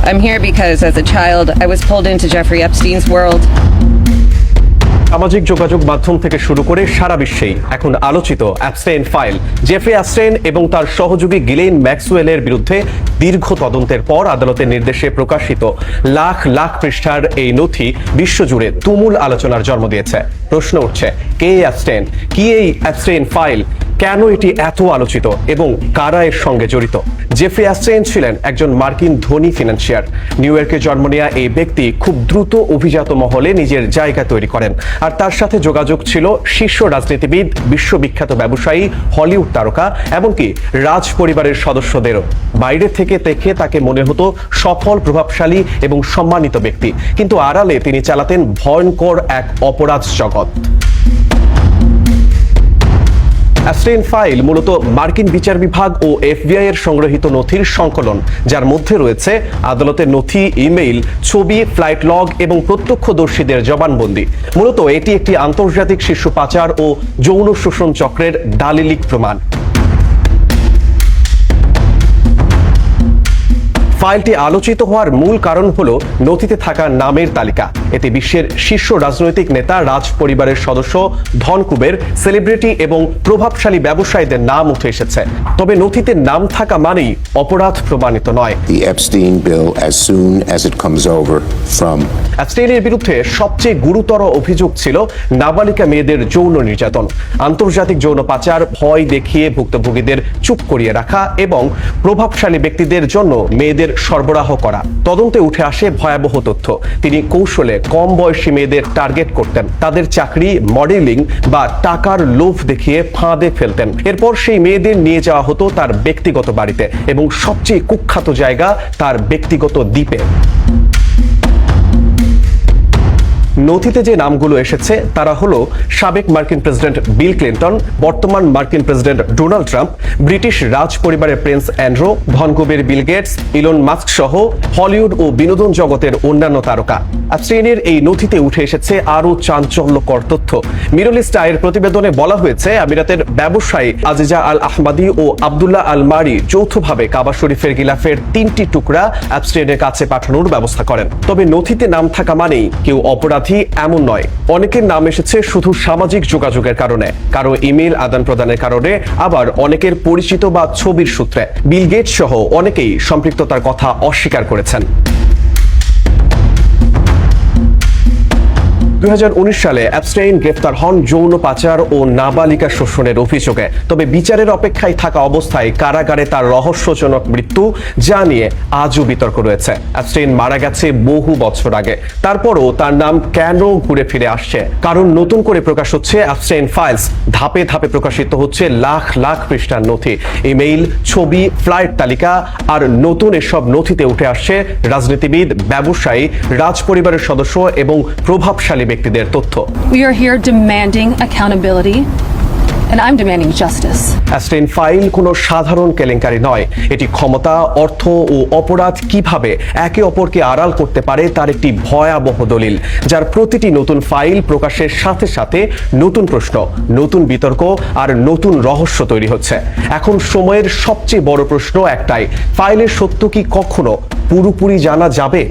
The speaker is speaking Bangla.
I'm here because as a child, I was pulled into Jeffrey Epstein's world. সামাজিক যোগাযোগ মাধ্যম থেকে শুরু করে সারা বিশ্বেই এখন আলোচিত অ্যাপস্টেইন ফাইল। জেফ্রি অ্যাপস্টেইন এবং তার সহযোগী গিলেন ম্যাক্সওয়েলের বিরুদ্ধে দীর্ঘ তদন্তের পর আদালতের নির্দেশে প্রকাশিত লাখ লাখ পৃষ্ঠার এই নথি বিশ্বজুড়ে তুমুল আলোচনার জন্ম দিয়েছে। প্রশ্ন উঠছে, কে অ্যাপস্টেইন, কি এই অ্যাপস্টেইন ফাইল, কেন এটি এত আলোচিত এবং কারা এর সঙ্গে জড়িত? জেফ্রি অ্যাপস্টেইন ছিলেন একজন মার্কিন ধনী ফিনান্সিয়ার। নিউ ইয়র্কে জন্ম নেওয়া এই ব্যক্তি খুব দ্রুত অভিজাত মহলে নিজের জায়গা তৈরি করেন, আর তার সাথে যোগাযোগ ছিল শীর্ষ রাজনীতিবিদ, বিশ্ববিখ্যাত ব্যবসায়ী, হলিউড তারকা, এমনকি রাজ পরিবারের সদস্যদেরও। বাইরে থেকে দেখে তাকে মনে হতো সফল, প্রভাবশালী এবং সম্মানিত ব্যক্তি, কিন্তু আড়ালে তিনি চালাতেন ভয়ঙ্কর এক অপরাধ জগৎ। অ্যাপস্টেইন ফাইল মূলত মার্কিন বিচার বিভাগ ও এফবিআই এর সংগ্রহীত নথির সংকলন, যার মধ্যে রয়েছে আদালতের নথি, ইমেইল, ছবি, ফ্লাইট লগ এবং প্রত্যক্ষদর্শীদের জবানবন্দি। মূলত এটি একটি আন্তর্জাতিক শিশু পাচার ও যৌন শোষণ চক্রের দালিলিক প্রমাণ। ফাইলটি আলোচিত হওয়ার মূল কারণ হলো নথিতে থাকা নামের তালিকা। এতে বিশ্বের শীর্ষ রাজনৈতিক নেতা, রাজ পরিবারের সদস্য, ধনকুবের, সেলিব্রিটি এবং প্রভাবশালী ব্যবসায়ীদের নাম উঠে এসেছে। তবে নথিতে নাম থাকা মানেই অপরাধ প্রমাণিত নয়। The Epstein bill as soon as it comes over from অ্যাপস্টেইনের বিরুদ্ধে সবচেয়ে গুরুতর অভিযোগ ছিল নাবালিকা মেয়েদের যৌন নির্যাতন, আন্তর্জাতিক যৌন পাচার, ভয় দেখিয়ে ভুক্তভোগীদের চুপ করিয়ে রাখা এবং প্রভাবশালী ব্যক্তিদের জন্য মেয়েদের সরবরাহ করা। তদন্তে উঠে আসে ভয়াবহ তথ্য। তিনি কৌশলে কম বয়সী মেয়েদের টার্গেট করতেন, তাদের চাকরি, মডেলিং বা টাকার লোভ দেখিয়ে ফাঁদে ফেলতেন। এরপর সেই মেয়েদের নিয়ে যাওয়া হতো তার ব্যক্তিগত বাড়িতে এবং সবচেয়ে কুখ্যাত জায়গা, তার ব্যক্তিগত দ্বীপে। নথিতে যে নামগুলো এসেছে তারা হলো সাবেক মার্কিন প্রেসিডেন্ট বিল ক্লিন্টন, বর্তমান মার্কিন প্রেসিডেন্ট ডোনাল্ড ট্রাম্প, ব্রিটিশ রাজ পরিবারের প্রিন্স অ্যান্ড্রু, ধনকুবের বিল গেটস, ইলন মাস্ক সহ হলিউড ও বিনোদন জগতের অন্যান্য তারকা। অ্যাপস্টেইনের এই নথিতে উঠে এসেছে আরও চাঞ্চল্যকর তথ্য। মিডল ইস্ট আইয়ের প্রতিবেদনে বলা হয়েছে, আমিরাতের ব্যবসায়ী আজিজা আল আহমাদি ও আবদুল্লাহ আল মারি যৌথভাবে কাবা শরীফের গিলাফের 3টি টুকরা অ্যাপস্টেইনের কাছে পাঠানোর ব্যবস্থা করেন। তবে নথিতে নাম থাকা মানেই কেউ অপরাধী এমন নয়। অনেকের নাম এসেছে শুধু সামাজিক যোগাযোগের কারণে, কারো ইমেল আদান প্রদানের কারণে, আবার অনেকের পরিচিত বা ছবির সূত্রে। বিল গেটস সহ অনেকেই সম্পৃক্ততার কথা অস্বীকার করেছেন। 2019 সালে অ্যাপস্টেইন গ্রেফতার হন যৌন পাচার ও নাবালিকা শোষণের অভিযোগে। তবে বিচারের অপেক্ষায় থাকা অবস্থায় কারাগারে তার রহস্যজনক মৃত্যু, যা নিয়ে আজও বিতর্ক রয়েছে। অ্যাপস্টেইন মারা গেছে বহু বছর আগে, তারপরও তার নাম কেন ঘুরে ফিরে আসছে? কারণ নতুন করে প্রকাশ হচ্ছে অ্যাপস্টেইন ফাইলস। ধাপে ধাপে প্রকাশিত হচ্ছে লাখ লাখ পৃষ্ঠার নথি, ইমেইল, ছবি, ফ্লাইট তালিকা, আর নতুন এসব নথিতে উঠে আসছে রাজনীতিবিদ, ব্যবসায়ী, রাজ পরিবারের সদস্য এবং প্রভাবশালী ব্যক্তিদের তথ্য। We are here demanding accountability and I'm demanding justice. Epstein file কোনো সাধারণ কেলেঙ্কারি নয়। এটি ক্ষমতা, অর্থ ও অপরাধ কিভাবে একে অপরকে আড়াল করতে পারে তার একটি ভয়াবহ দলিল, যার প্রতিটি নতুন ফাইল প্রকাশের সাথে সাথে নতুন প্রশ্ন, নতুন বিতর্ক আর নতুন রহস্য তৈরি হচ্ছে। এখন সময়ের সবচেয়ে বড় প্রশ্ন একটাই, ফাইলের সত্য কি কখনো পুরোপুরি জানা যাবে?